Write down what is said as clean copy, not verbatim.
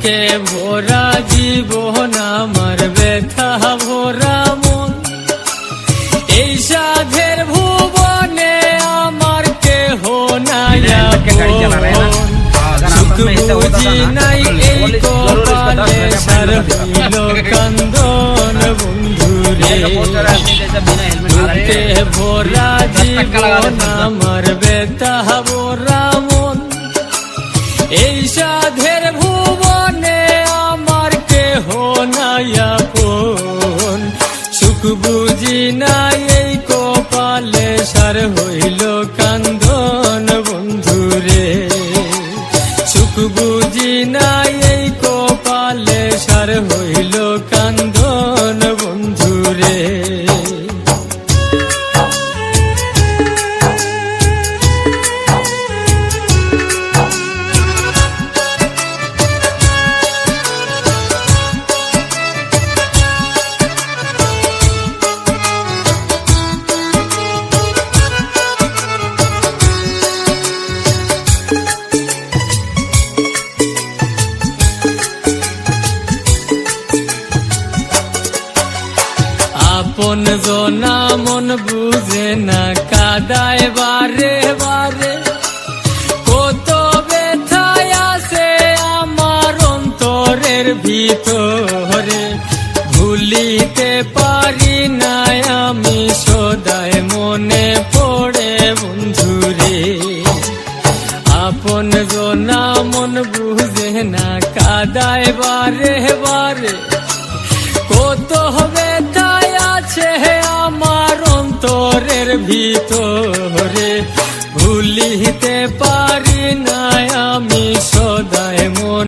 দুঃখে ভরা জীবন আমার ব্যথা ভরা মন, এই সাধের ভুবনে আমার কেহ নাই আপন। সুখ বুঝি নাই এই কপালে সার হইল কান্দন বন্ধুরে, দুঃখে ভরা জীবন আমার ব্যথা ভরা মন, এই সাধের ভুবনে আমার কেহ নাই আপন। সুখ বুঝি নাই এই কপালে সার হইল কান্দন বন্ধুরে, সুখ বুঝি নাই এই কপালে সার হইল কান্দন বন্ধুরে। আপন জনা মন বুঝে না কাদায় বারে বারে, কত ব্যথায় আছে আমার অন্তরের ভিতরে, ভুলিতে পারি না আমি সদায় মনে পড়ে বন্ধুরে। আপন জনা মন বুঝে না কাদায় বারে বারে, কত ব্যথায় আছে আমার অন্তরের ভিতরে, ভুলিতে পারি না আমি সদায় মন